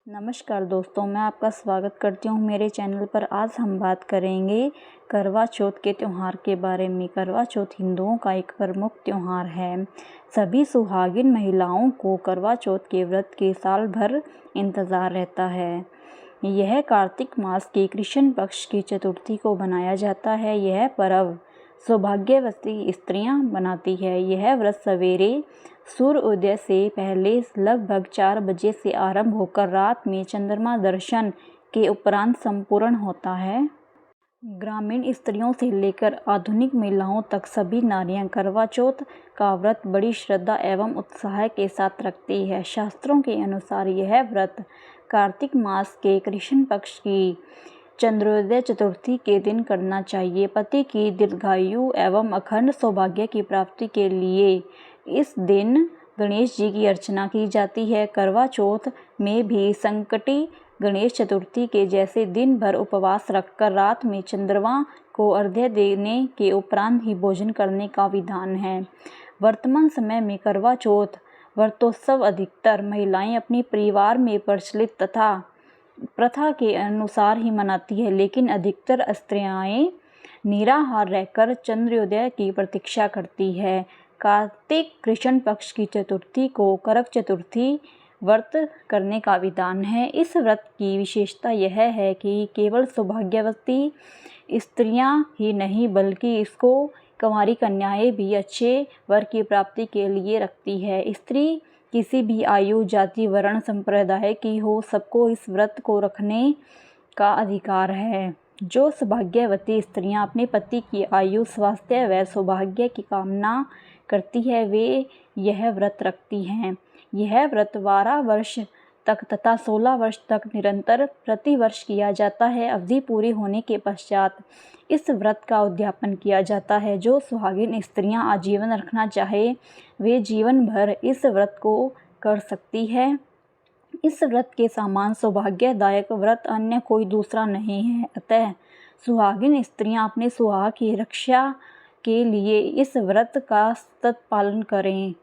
नमस्कार दोस्तों, मैं आपका स्वागत करती हूँ मेरे चैनल पर। आज हम बात करेंगे करवा चौथ के त्यौहार के बारे में। करवा चौथ हिंदुओं का एक प्रमुख त्यौहार है। सभी सुहागिन महिलाओं को करवा चौथ के व्रत के साल भर इंतज़ार रहता है। यह कार्तिक मास के कृष्ण पक्ष की चतुर्थी को बनाया जाता है। यह पर्व सौभाग्यवती स्त्रियां बनाती है। यह व्रत सवेरे सूर्योदय से पहले लगभग 4 बजे से आरंभ होकर रात में चंद्रमा दर्शन के उपरांत संपूर्ण होता है। ग्रामीण स्त्रियों से लेकर आधुनिक महिलाओं तक सभी नारियां करवा चौथ का व्रत बड़ी श्रद्धा एवं उत्साह के साथ रखती है। शास्त्रों के अनुसार यह व्रत कार्तिक मास के कृष्ण पक्ष की चंद्रोदय चतुर्थी के दिन करना चाहिए। पति की दीर्घायु एवं अखंड सौभाग्य की प्राप्ति के लिए इस दिन गणेश जी की अर्चना की जाती है। करवा चौथ में भी संकटी गणेश चतुर्थी के जैसे दिन भर उपवास रखकर रात में चंद्रमा को अर्घ्य देने के उपरांत ही भोजन करने का विधान है। वर्तमान समय में करवा चौथ व्रतोत्सव अधिकतर महिलाएं अपने परिवार में प्रचलित तथा प्रथा के अनुसार ही मनाती है, लेकिन अधिकतर स्त्रियां निराहार रहकर चंद्रोदय की प्रतीक्षा करती है। कार्तिक कृष्ण पक्ष की चतुर्थी को करक चतुर्थी व्रत करने का विधान है। इस व्रत की विशेषता यह है कि केवल सौभाग्यवती स्त्रियां ही नहीं बल्कि इसको कुंवारी कन्याएं भी अच्छे वर की प्राप्ति के लिए रखती है। स्त्री किसी भी आयु, जाति, वर्ण, संप्रदाय की हो, सबको इस व्रत को रखने का अधिकार है। जो सौभाग्यवती स्त्रियां अपने पति की आयु, स्वास्थ्य व सौभाग्य की कामना करती है वे यह व्रत रखती हैं। यह व्रत 12 वर्ष तक तथा 16 वर्ष तक निरंतर प्रति वर्ष किया जाता है। अवधि पूरी होने के पश्चात इस व्रत का उद्यापन किया जाता है। जो सुहागिन स्त्रियां आजीवन रखना चाहे वे जीवन भर इस व्रत को कर सकती है। इस व्रत के समान सौभाग्यदायक व्रत अन्य कोई दूसरा नहीं है। अतः सुहागिन स्त्रियां अपने सुहाग की रक्षा के लिए इस व्रत का सतत पालन करें।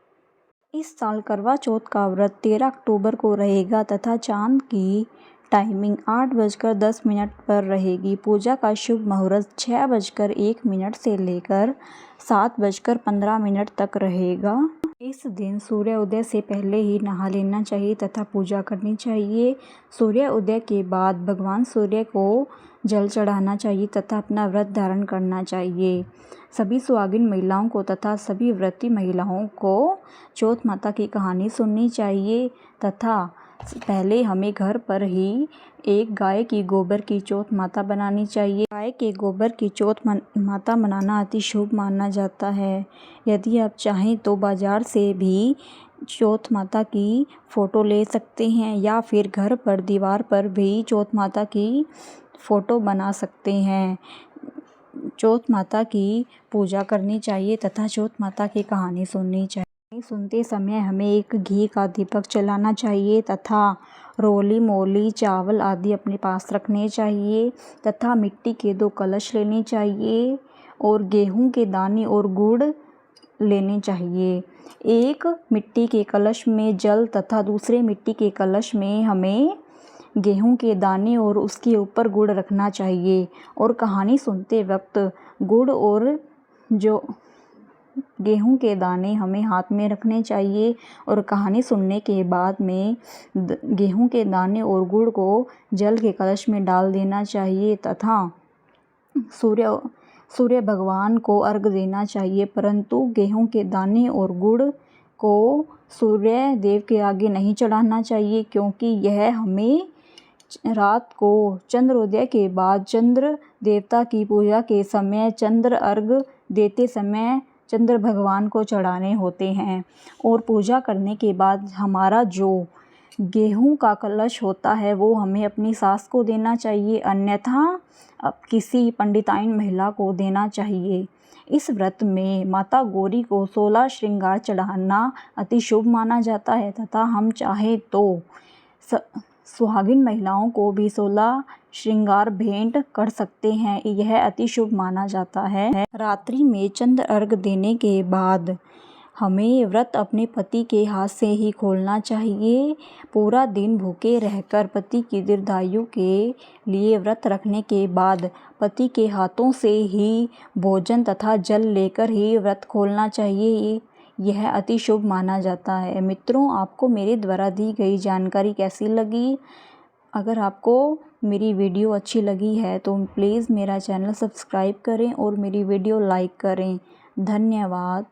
इस साल करवा चौथ का व्रत 13 अक्टूबर को रहेगा तथा चांद की टाइमिंग 8:10 पर रहेगी। पूजा का शुभ मुहूर्त 6:01 से लेकर 7:15 तक रहेगा। इस दिन सूर्योदय से पहले ही नहा लेना चाहिए तथा पूजा करनी चाहिए। सूर्योदय के बाद भगवान सूर्य को जल चढ़ाना चाहिए तथा अपना व्रत धारण करना चाहिए। सभी सुहागिन महिलाओं को तथा सभी व्रती महिलाओं को चौथ माता की कहानी सुननी चाहिए तथा पहले हमें घर पर ही एक गाय की गोबर की चौथ माता बनानी चाहिए। गाय के गोबर की चौथ माता बनाना अति शुभ माना जाता है। यदि आप चाहें तो बाजार से भी चौथ माता की फ़ोटो ले सकते हैं या फिर घर पर दीवार पर भी चौथ माता की फ़ोटो बना सकते हैं। चौथ माता की पूजा करनी चाहिए तथा चौथ माता की कहानी सुननी चाहिए। सुनते समय हमें एक घी का दीपक जलाना चाहिए तथा रोली, मोली, चावल आदि अपने पास रखने चाहिए तथा मिट्टी के 2 कलश लेने चाहिए और गेहूं के दाने और गुड़ लेने चाहिए। एक मिट्टी के कलश में जल तथा दूसरे मिट्टी के कलश में हमें गेहूं के दाने और उसके ऊपर गुड़ रखना चाहिए और कहानी सुनते वक्त गुड़ और जो गेहूं के दाने हमें हाथ में रखने चाहिए और कहानी सुनने के बाद में गेहूं के दाने और गुड़ को जल के कलश में डाल देना चाहिए तथा सूर्य भगवान को अर्घ देना चाहिए। परंतु गेहूं के दाने और गुड़ को सूर्य देव के आगे नहीं चढ़ाना चाहिए, क्योंकि यह हमें रात को चंद्रोदय के बाद चंद्र देवता की पूजा के समय चंद्र अर्घ देते समय चंद्र भगवान को चढ़ाने होते हैं और पूजा करने के बाद हमारा जो गेहूं का कलश होता है वो हमें अपनी सास को देना चाहिए, अन्यथा किसी पंडिताइन महिला को देना चाहिए। इस व्रत में माता गौरी को 16 श्रृंगार चढ़ाना अति शुभ माना जाता है तथा हम चाहे तो सुहागिन महिलाओं को भी 16 श्रृंगार भेंट कर सकते हैं। यह अति शुभ माना जाता है। रात्रि में चंद्र अर्घ देने के बाद हमें ये व्रत अपने पति के हाथ से ही खोलना चाहिए। पूरा दिन भूखे रहकर पति की दीर्घायु के लिए व्रत रखने के बाद पति के हाथों से ही भोजन तथा जल लेकर ही व्रत खोलना चाहिए। यह अति शुभ माना जाता है। मित्रों, आपको मेरे द्वारा दी गई जानकारी कैसी लगी? अगर आपको मेरी वीडियो अच्छी लगी है तो प्लीज़ मेरा चैनल सब्सक्राइब करें और मेरी वीडियो लाइक करें। धन्यवाद।